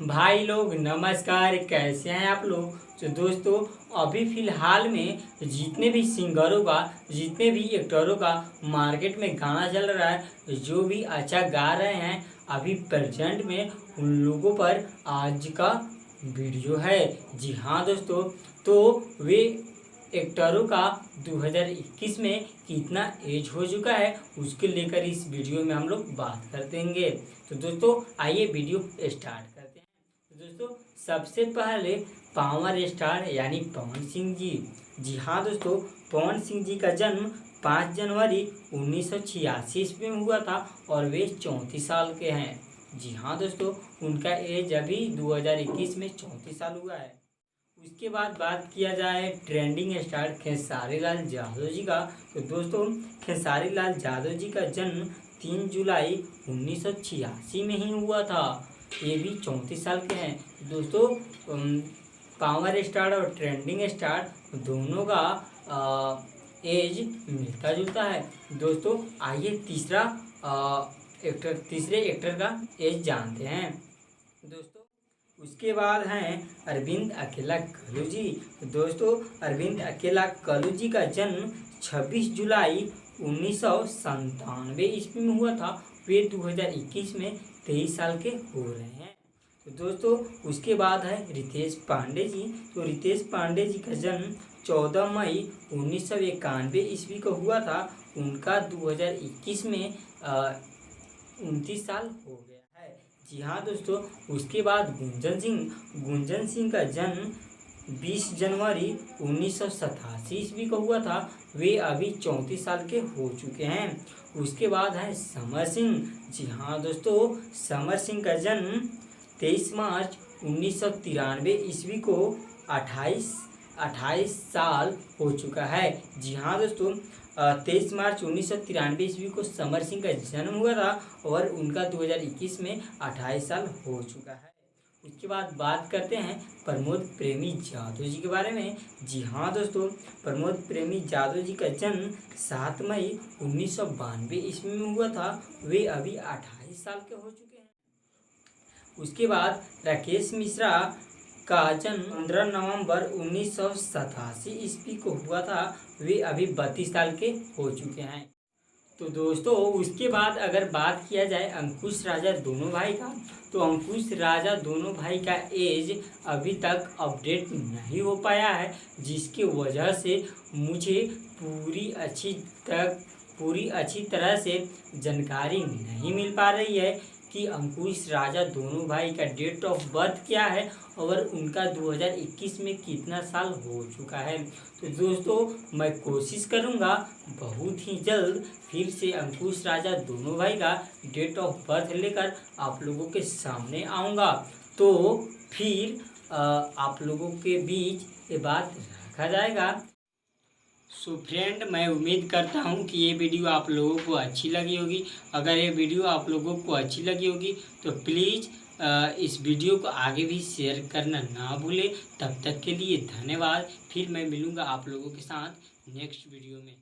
भाई लोग नमस्कार, कैसे हैं आप लोग। तो दोस्तों, अभी फ़िलहाल में जितने भी सिंगरों का, जितने भी एक्टरों का मार्केट में गाना चल रहा है, जो भी अच्छा गा रहे हैं, अभी प्रेजेंट में उन लोगों पर आज का वीडियो है। जी हाँ दोस्तों, तो वे एक्टरों का 2021 में कितना एज हो चुका है, उसके लेकर इस वीडियो में हम लोग बात कर देंगे। तो दोस्तों आइए वीडियो स्टार्ट करते हैं। तो दोस्तों, सबसे पहले पावर स्टार यानी पवन सिंह जी। जी हाँ दोस्तों, पवन सिंह जी का जन्म 5 जनवरी 1986 ईस्वी में हुआ था और वे 34 साल के हैं। जी हाँ दोस्तों, उनका एज अभी 2021 में 34 साल हुआ है। उसके बाद बात किया जाए ट्रेंडिंग स्टार खेसारी लाल यादव जी का। तो दोस्तों, खेसारी लाल यादव जी का जन्म 3 जुलाई 1986 में ही हुआ था। ये भी 34 साल के हैं। दोस्तों, पावर स्टार और ट्रेंडिंग स्टार दोनों का एज मिलता जुलता है। दोस्तों आइए तीसरे एक्टर का एज जानते हैं। दोस्तों, उसके बाद हैं अरविंद अकेला कल्लू जी। दोस्तों, अरविंद अकेला कल्लू जी का जन्म 26 जुलाई 1997 ईस्वी में हुआ था। वे 2021 में 23 साल के हो रहे हैं। तो दोस्तों, उसके बाद है रितेश पांडे जी। तो रितेश पांडे जी का जन्म 14 मई 1991 ईस्वी को हुआ था। उनका 2021 में 29 साल हो गया है। जी हाँ दोस्तों, उसके बाद गुंजन सिंह का जन्म 20 जनवरी 1987 ईस्वी को हुआ था। वे अभी 34 साल के हो चुके हैं। उसके बाद है समर सिंह। जी हाँ दोस्तों, समर सिंह का जन्म 23 मार्च 1993 ईस्वी को 28 साल हो चुका है। जी हाँ दोस्तों, 23 मार्च 1993 ईस्वी को समर सिंह का जन्म हुआ था और उनका 2021 में 28 साल हो चुका है। उसके बाद बात करते हैं प्रमोद प्रेमी यादव जी के बारे में। जी हाँ दोस्तों, प्रमोद प्रेमी यादव जी का जन्म 7 मई 1992 ईस्वी में हुआ था। वे अभी 28 साल के हो चुके हैं। उसके बाद राकेश मिश्रा का जन्म 15 नवंबर 1987 ईस्वी को हुआ था। वे अभी 32 साल के हो चुके हैं। तो दोस्तों, उसके बाद अगर बात किया जाए अंकुश राजा दोनों भाई का, तो अंकुश राजा दोनों भाई का एज अभी तक अपडेट नहीं हो पाया है, जिसकी वजह से मुझे पूरी अच्छी तरह से जानकारी नहीं मिल पा रही है कि अंकुश राजा दोनों भाई का डेट ऑफ बर्थ क्या है और उनका 2021 में कितना साल हो चुका है। तो दोस्तों, मैं कोशिश करूंगा बहुत ही जल्द फिर से अंकुश राजा दोनों भाई का डेट ऑफ बर्थ लेकर आप लोगों के सामने आऊँगा। तो फिर आप लोगों के बीच ये बात रखा जाएगा। सो फ्रेंड, मैं उम्मीद करता हूँ कि ये वीडियो आप लोगों को अच्छी लगी होगी। अगर ये वीडियो आप लोगों को अच्छी लगी होगी तो प्लीज़ इस वीडियो को आगे भी शेयर करना ना भूलें। तब तक के लिए धन्यवाद। फिर मैं मिलूँगा आप लोगों के साथ नेक्स्ट वीडियो में।